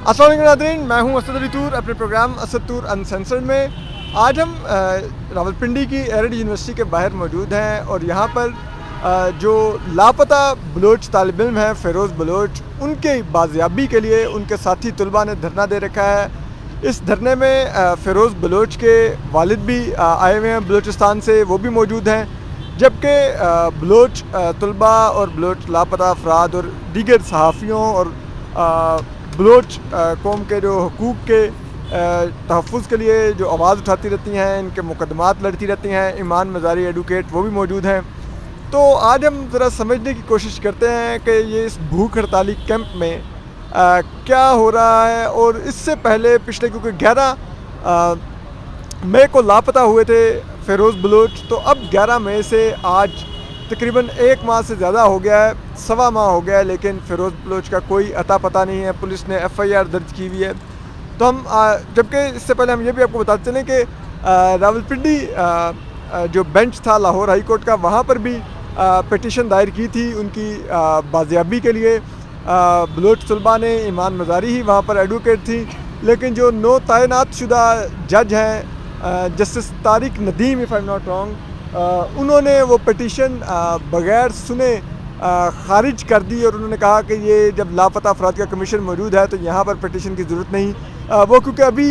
अस्सलाम वालेकुम नाज़रीन, मैं हूं असद अली तूर अपने प्रोग्राम असद तूर अनसेंसर्ड में। आज हम रावलपिंडी की एयरड यूनिवर्सिटी के बाहर मौजूद हैं और यहाँ पर जो लापता बलोच तालिब इल्म हैं फ़िरोज़ बलोच, उनके बाजियाबी के लिए उनके साथी तलबा ने धरना दे रखा है। इस धरने में फ़िरोज़ बलोच के वालिद भी आए हुए हैं बलूचिस्तान से, वो भी मौजूद हैं, जबकि बलोच तलबा और बलोच लापता अफराद और दीगर सहाफ़ियों और बलोच कौम के जो हकूक़ के तहफ़्फ़ुज़ के लिए जो आवाज़ उठाती रहती हैं, इनके मुकदमात लड़ती रहती हैं, ईमान मज़ारी एडवोकेट, वो भी मौजूद हैं। तो आज हम ज़रा समझने की कोशिश करते हैं कि ये इस भूख हड़ताली कैंप में क्या हो रहा है। और इससे पहले पिछले, क्योंकि 11 मई को लापता हुए थे फ़िरोज़ बलोच, तो अब 11 मई से आज तकरीबन 1 माह से ज़्यादा हो गया है, सवा माह हो गया है, लेकिन फ़िरोज़ बलोच का कोई अता पता नहीं है। पुलिस ने FIR दर्ज की हुई है। तो हम जबकि इससे पहले हम ये भी आपको बताते चलें कि रावलपिंडी जो बेंच था लाहौर हाई कोर्ट का, वहाँ पर भी पिटीशन दायर की थी उनकी बाजियाबी के लिए। बलोच तलबा ने, ईमान मज़ारी ही वहाँ पर एडवोकेट थी, लेकिन जो 9 तैनात शुदा जज हैं justice Tariq Nadeem, if I am not wrong, उन्होंने वो पिटीशन बग़ैर सुने ख़ारिज कर दी और उन्होंने कहा कि ये जब लापता अफराद का कमीशन मौजूद है तो यहाँ पर पिटीशन की ज़रूरत नहीं। वो क्योंकि अभी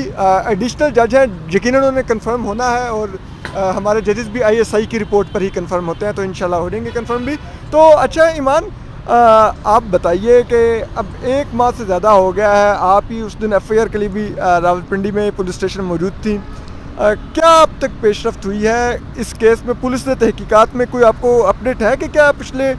एडिशनल जज हैं, यकीनन उन्होंने कंफर्म होना है और हमारे जजेस भी ISI की रिपोर्ट पर ही कंफर्म होते हैं, तो इंशाल्लाह हो जाएंगे कंफर्म भी। तो अच्छा ईमान, आप बताइए कि अब 1 माह से ज़्यादा हो गया है, आप ही उस दिन FIR के लिए भी रावलपिंडी में पुलिस स्टेशन मौजूद थी। क्या अब तक पेशरफ्त हुई है इस केस में? पुलिस ने तहकीकात में कोई आपको अपडेट है कि क्या पिछले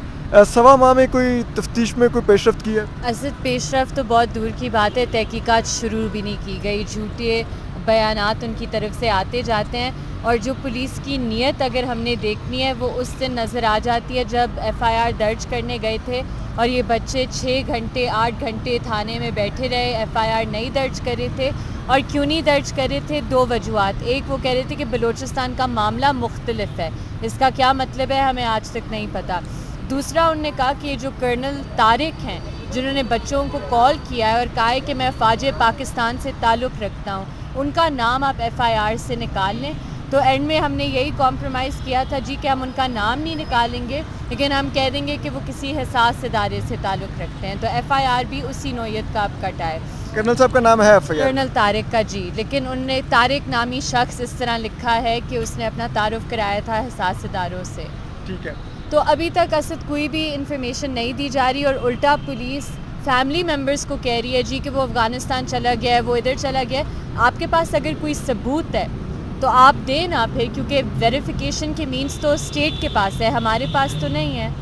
सवा माह में कोई तफ्तीश में कोई पेशरफ्त की है? असद पेशरफ्त तो बहुत दूर की बात है, तहकीकात शुरू भी नहीं की गई। झूठे बयानात उनकी तरफ से आते जाते हैं और जो पुलिस की नीयत अगर हमने देखनी है वो उस दिन नज़र आ जाती है जब FIR दर्ज करने गए थे और ये बच्चे 6 घंटे 8 घंटे थाने में बैठे रहे, FIR नहीं दर्ज करे थे। और क्यों नहीं दर्ज करे थे? 2 वजूहत। एक, वो कह रहे थे कि बलूचिस्तान का मामला मुख्तलिफ है, इसका क्या मतलब है हमें आज तक नहीं पता। दूसरा, उन्होंने कहा कि ये जो कर्नल तारिक हैं जिन्होंने बच्चों को कॉल किया है और कहा है कि मैं फ़ौज पाकिस्तान से ताल्लुक़ रखता हूँ, उनका नाम आप FIR से निकाल लें। तो एंड में हमने यही कॉम्प्रोमाइज़ किया था जी कि हम उनका नाम नहीं निकालेंगे, लेकिन हम कह देंगे कि वो किसी हसास इदारे से ताल्लुक़ रखते हैं। तो FIR भी उसी नौयत का अब कटा है। कर्नल साहब का नाम है FIR? कर्नल तारिक का, जी, लेकिन उनने तारिक नामी शख्स इस तरह लिखा है कि उसने अपना तारुफ कराया था हसास इदारों से। ठीक है। तो अभी तक असद कोई भी इंफॉर्मेशन नहीं दी जा रही और उल्टा पुलिस फैमिली मेम्बर्स को कह रही है जी कि वो अफ़गानिस्तान चला गया है, वो इधर चला गया है। आपके पास अगर कोई सबूत है तो आप दें ना फिर, क्योंकि वेरिफिकेशन के मीन्स तो स्टेट के पास है, हमारे पास तो नहीं है।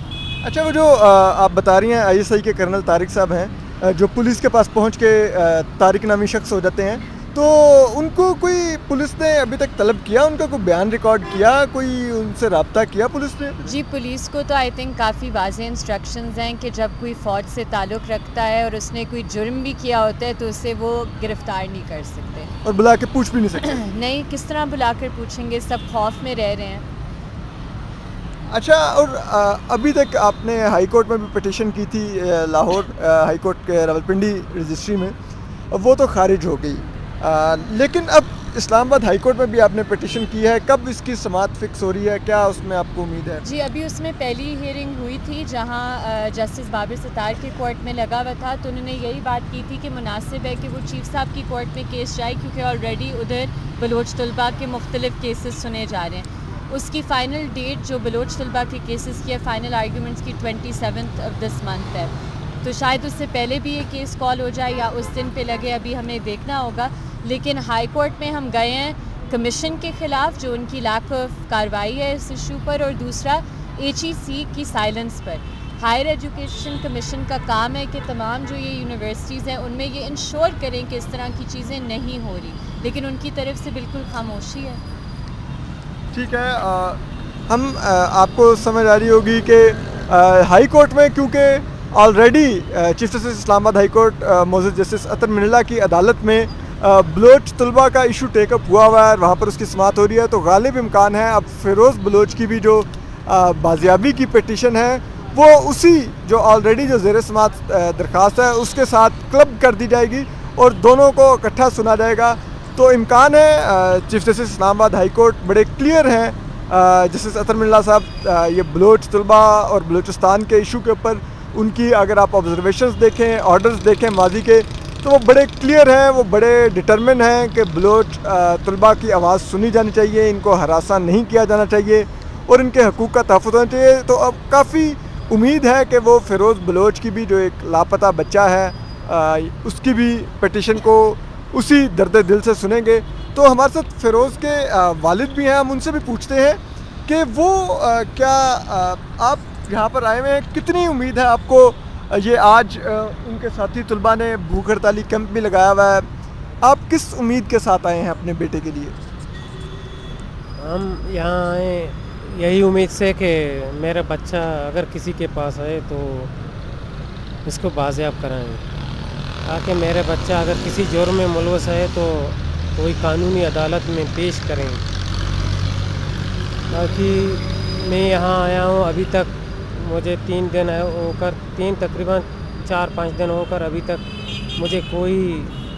अच्छा, वो जो आप बता रही हैं ISI के कर्नल तारिक साहब हैं, जो पुलिस के पास पहुंच के तारिक नामी शख्स हो जाते हैं, तो उनको कोई पुलिस ने अभी तक तलब किया, उनका कोई बयान रिकॉर्ड किया, कोई उनसे रब्ता किया पुलिस ने? जी, पुलिस को तो आई थिंक काफ़ी वाज़ेह इंस्ट्रक्शंस हैं कि जब कोई फ़ौज से ताल्लुक़ रखता है और उसने कोई जुर्म भी किया होता है तो उसे वो गिरफ़्तार नहीं कर सकते और बुला के पूछ भी नहीं सकते? नहीं, किस तरह बुला कर पूछेंगे, सब खौफ में रह रहे हैं। अच्छा, और अभी तक आपने हाई कोर्ट में भी पिटीशन की थी, लाहौर हाई कोर्ट के रावलपिंडी रजिस्ट्री में, वो तो खारिज हो गई, लेकिन अब इस्लामाबाद हाई कोर्ट में भी आपने पिटीशन की है। कब इसकी समाअत फ़िक्स हो रही है? क्या उसमें आपको उम्मीद है? जी, अभी उसमें पहली हियरिंग हुई थी जहां जस्टिस बाबर सत्तार के कोर्ट में लगा हुआ था, तो उन्होंने यही बात की थी कि मुनासिब है कि वो चीफ साहब की कोर्ट में केस जाए, क्योंकि ऑलरेडी उधर बलोच तलबा के मुख्तलिफ केसेस सुने जा रहे हैं। उसकी फ़ाइनल डेट जो बलोच तलबा के केसेस की है, फ़ाइनल आर्गूमेंट्स की 27 ऑफ दिस मंथ है, तो शायद उससे पहले भी ये केस कॉल हो जाए या उस दिन पे लगे, अभी हमें देखना होगा। लेकिन हाई कोर्ट में हम गए हैं कमीशन के ख़िलाफ़, जो उनकी लैक ऑफ कार्रवाई है इस इशू पर, और दूसरा HEC की साइलेंस पर। हायर एजुकेशन कमीशन का काम है कि तमाम जो ये यूनिवर्सिटीज़ हैं उनमें ये इंश्योर करें कि इस तरह की चीज़ें नहीं हो रही, लेकिन उनकी तरफ से बिल्कुल खामोशी है। ठीक है, हम आपको समझ आ रही होगी कि हाई कोर्ट में, क्योंकि already chief justice Islamabad high court मोअज़्ज़ज़ जस्टिस अतर मिनल्ला की अदालत में बलोच तलबा का इशू टेकअप हुआ हुआ है, वहाँ पर उसकी समाअत हो रही है, तो गालिब इम्कान है अब फ़िरोज़ बलोच की भी जो बाजियाबी की पिटीशन है वो उसी जो ऑलरेडी जो ज़ेर समाअत दरख्वास्त है उसके साथ क्लब कर दी जाएगी और दोनों को इकट्ठा सुना जाएगा। तो इम्कान है chief justice Islamabad high court बड़े क्लियर हैं, जस्टिस अतर मिल्ला साहब ये बलोच तलबा और बलूचिस्तान के इशू के ऊपर उनकी अगर आप ऑब्जर्वेशंस देखें, ऑर्डर्स देखें माजी के, तो वो बड़े क्लियर हैं, वो बड़े डिटरमिन हैं कि बलोच तलबा की आवाज़ सुनी जानी चाहिए, इनको हरासा नहीं किया जाना चाहिए और इनके हकूक़ का तहफ़्फ़ुज़ होना चाहिए। तो अब काफ़ी उम्मीद है कि वो फ़िरोज़ बलोच की भी जो एक लापता बच्चा है उसकी भी पटिशन को उसी दर्द दिल से सुनेंगे। तो हमारे साथ फ़िरोज़ के वालिद भी हैं, हम उनसे भी पूछते हैं कि वो क्या आप यहाँ पर आए हुए हैं, कितनी उम्मीद है आपको? ये आज उनके साथी तलबा ने भूख हड़ताली कैंप भी लगाया हुआ है, आप किस उम्मीद के साथ आए हैं अपने बेटे के लिए? हम यहाँ आए यही उम्मीद से कि मेरा बच्चा अगर किसी के पास आए तो इसको बाज़ियाब कराएं, ताकि मेरे बच्चा अगर किसी जुर्म में मुलवस है तो कोई कानूनी अदालत में पेश करें। ताकि मैं यहाँ आया हूँ, अभी तक मुझे 3 दिन होकर तकरीबन 4-5 दिन होकर अभी तक मुझे कोई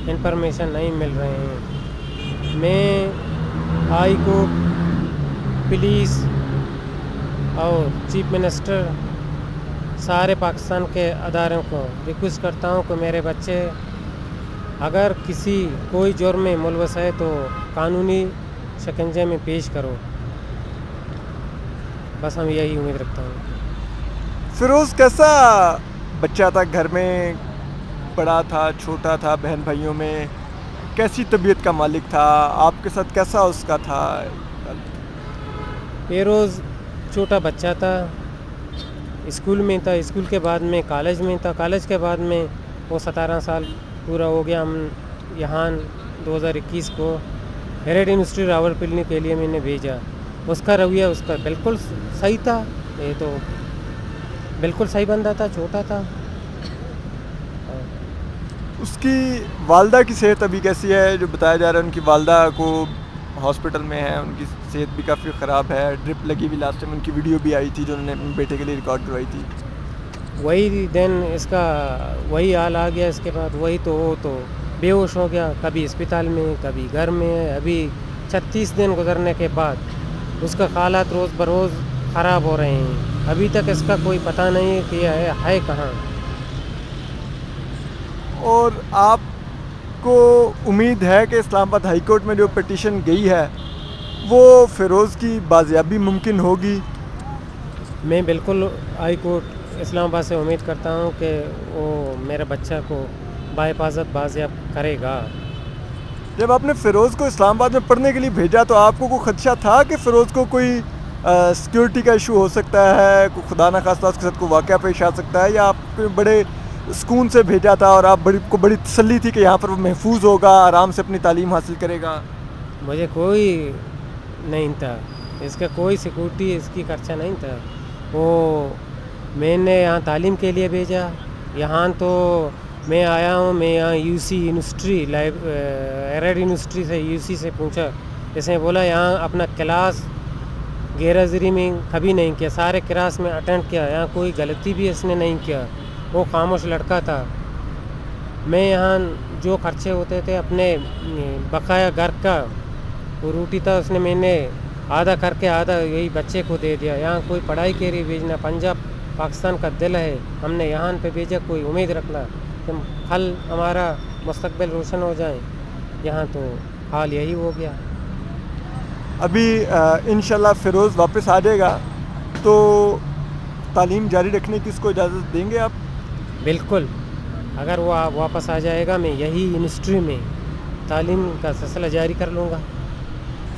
इन्फॉर्मेशन नहीं मिल रहे हैं। मैं हाई कोर्ट, पुलिस और चीफ मिनिस्टर, सारे पाकिस्तान के अदारों को रिक्वेस्ट करता हूँ कि मेरे बच्चे अगर कोई जुर्म में मुलवस है तो कानूनी शिकंजे में पेश करो। बस हम यही उम्मीद रखता हूँ। फ़िरोज़ कैसा बच्चा था? घर में बड़ा था, छोटा था, बहन भाइयों में कैसी तबीयत का मालिक था? आपके साथ कैसा उसका था? फ़िरोज़ छोटा बच्चा था, स्कूल में था, स्कूल के बाद में कॉलेज में था, कॉलेज के बाद में वो 17 साल पूरा हो गया। हम यहाँ 2021 को हेरिटेज यूनिवर्सिटी रावलपिंडी के लिए मैंने भेजा। उसका रवैया उसका बिल्कुल सही था, ये तो बिल्कुल सही बंदा था, छोटा था। उसकी वालदा की सेहत अभी कैसी है? जो बताया जा रहा है उनकी वालदा को हॉस्पिटल में है, उनकी सेहत भी काफ़ी ख़राब है, ड्रिप लगी हुई, लास्ट टाइम उनकी वीडियो भी आई थी जो उन्होंने बेटे के लिए रिकॉर्ड करवाई थी। वही दिन इसका वही हाल आ गया। इसके बाद वो तो बेहोश हो गया, कभी अस्पताल में कभी घर में है। अभी 36 दिन गुजरने के बाद उसका हालात रोज़ बरोज़ ख़राब हो रहे हैं। अभी तक इसका कोई पता नहीं है कि है कहाँ। और आपको उम्मीद है कि इस्लामाबाद हाई कोर्ट में जो पिटीशन गई है वो फ़िरोज़ की बाजियाबी मुमकिन होगी? मैं बिल्कुल हाई कोर्ट इस्लामाबाद से उम्मीद करता हूँ कि वो मेरे बच्चा को बाहिफाजत बाजियाब करेगा। जब आपने फ़िरोज़ को इस्लामाबाद में पढ़ने के लिए भेजा तो आपको कोई ख़दशा था कि फ़िरोज़ को कोई सिक्योरिटी का इशू हो सकता है, कोई खुदा न खास्ता उसके साथ कोई वाक़या पेश आ सकता है, या आप बड़े सुकून से भेजा था और आप बड़ी तसल्ली थी कि यहाँ पर वो महफूज होगा, आराम से अपनी तालीम हासिल करेगा? मुझे कोई नहीं था, इसका कोई सिक्योरिटी इसकी खर्चा नहीं था। वो मैंने यहाँ तालीम के लिए भेजा। यहाँ तो मैं आया हूँ, मैं यहाँ यूसी यूनिवर्सिटी हेरिटेज यूनिवर्सिटी से यूसी से पूछा, इसने बोला यहाँ अपना क्लास गैरहाज़िरी में कभी नहीं किया, सारे क्लास में अटेंड किया, यहाँ कोई गलती भी इसने नहीं किया। वो खामोश लड़का था। मैं यहाँ जो खर्चे होते थे अपने बकाया घर का वो रोटी था, उसने मैंने आधा करके आधा यही बच्चे को दे दिया। यहाँ कोई पढ़ाई के लिए भेजना, पंजाब पाकिस्तान का दिल है, हमने यहाँ पे भेजा कोई उम्मीद रखना कि कल हमारा मुस्तकबिल रोशन हो जाए। यहाँ तो हाल यही हो गया। अभी इंशाल्लाह फ़िरोज़ वापस आ जाएगा तो तालीम जारी रखने की इसको इजाज़त देंगे आप? बिल्कुल, अगर वो वापस आ जाएगा मैं यही यूनिवर्सिटी में तालीम का सिलसिला जारी कर लूँगा।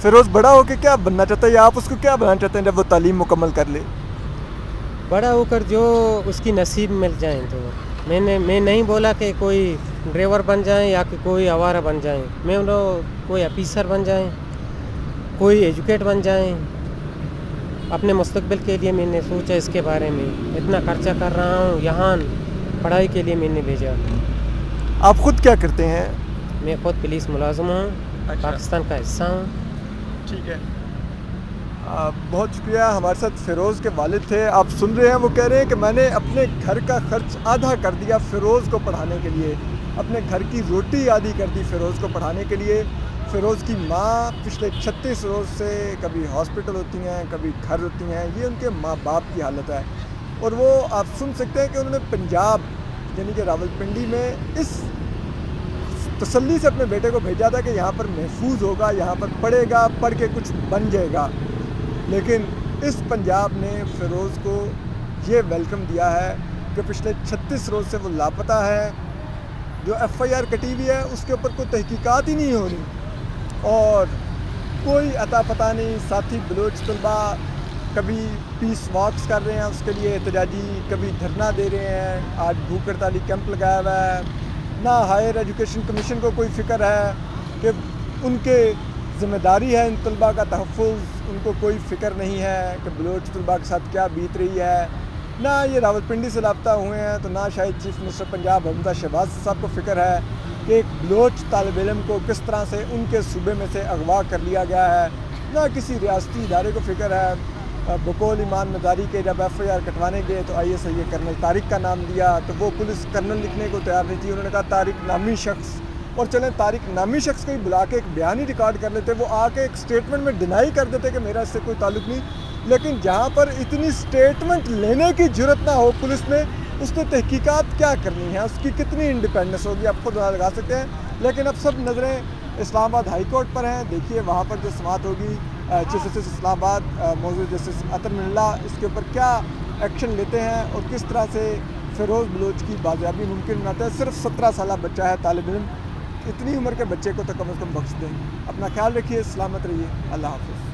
फ़िरोज़ बड़ा होकर क्या बनना चाहता है, या आप उसको क्या बनाना चाहते हैं जब वो तालीम मुकम्मल कर ले? बड़ा होकर जो उसकी नसीब मिल जाए। तो मैं नहीं बोला कि कोई ड्राइवर बन जाए या कि कोई आवारा बन जाए, मैं उन्हें कोई ऑफिसर बन जाए, कोई एजुकेट बन जाए। अपने मुस्तकबिल के लिए मैंने सोचा इसके बारे में, इतना खर्चा कर रहा हूँ, यहाँ पढ़ाई के लिए मैंने भेजा। आप ख़ुद क्या करते हैं? मैं ख़ुद पुलिस मुलाजिम हूँ। अच्छा। पाकिस्तान का हिस्सा हूँ। ठीक है, बहुत शुक्रिया। हमारे साथ फ़िरोज़ के वालिद थे, आप सुन रहे हैं, वो कह रहे हैं कि मैंने अपने घर का खर्च आधा कर दिया फ़िरोज़ को पढ़ाने के लिए। अपने घर की रोटी आदि कर दी फ़िरोज़ को पढ़ाने के लिए। फ़िरोज़ की माँ पिछले 36 रोज़ से कभी हॉस्पिटल होती हैं, कभी घर होती हैं। ये उनके माँ बाप की हालत है। और वो आप सुन सकते हैं कि उन्होंने पंजाब यानी कि रावलपिंडी में इस तसल्ली से अपने बेटे को भेजा था कि यहाँ पर महफूज होगा, यहाँ पर पढ़ेगा, पढ़ के कुछ बन जाएगा। लेकिन इस पंजाब ने फ़िरोज़ को ये वेलकम दिया है कि पिछले 36 रोज़ से वो लापता है। जो FIR कटी हुई है उसके ऊपर कोई तहकीकात ही नहीं हो रही और कोई अता पता नहीं। साथी बलोच तलबा कभी पीस वॉक्स कर रहे हैं उसके लिए एहतजाजी, कभी धरना दे रहे हैं। आज भूख हड़ताली कैंप लगाया हुआ है। ना हायर एजुकेशन कमीशन को कोई फ़िक्र है कि उनके ज़िम्मेदारी है इन तलबा का तहफ़्फ़ुज़, उनको कोई फ़िक्र नहीं है कि बलोच तलबा के साथ क्या बीत रही है। ना ये रावलपिंडी से लापता हुए हैं तो ना शायद चीफ मिनिस्टर पंजाब हमजा शहबाज साहब को फ़िक्र है कि एक बलोच तालिब इल्म को किस तरह से उनके सूबे में से अगवा कर लिया गया है। ना किसी रियासती इदारे को फ़िक्र है। बकौल ईमान मदारी के जब FIR कटवाने गए तो ISI कर्नल तारिक का नाम दिया तो वो पुलिस कर्नल लिखने को तैयार नहीं थी। उन्होंने कहा तारिक नामी शख्स, और चलें तारिक नामी शख्स को ही बुला के एक बयान ही रिकॉर्ड कर लेते, वो आके एक स्टेटमेंट में डिनाई कर देते कि मेरा इससे कोई ताल्लुक़ नहीं। लेकिन जहाँ पर इतनी स्टेटमेंट लेने की ज़रूरत ना हो पुलिस ने, उसने तहकीकात क्या करनी है, उसकी कितनी इंडिपेंडेंस होगी, आप खुद लगा सकते हैं। लेकिन अब सब नज़रें इस्लामाबाद हाई कोर्ट पर हैं। देखिए वहाँ पर जो समाअत होगी चीफ जस्टिस इस्लामाबाद मौजूद जस्टिस अतर मिल्ला इसके ऊपर क्या एक्शन लेते हैं और किस तरह से फ़िरोज़ बलोच की बाजियाबी मुमकिन बनाते हैं। सिर्फ 17 साल बच्चा है, तालिब इल्म, इतनी उम्र के बच्चे को तो कम से कम बख्श दें। अपना ख्याल रखिए, सलामत रहिए, अल्लाह हाफ़िज़।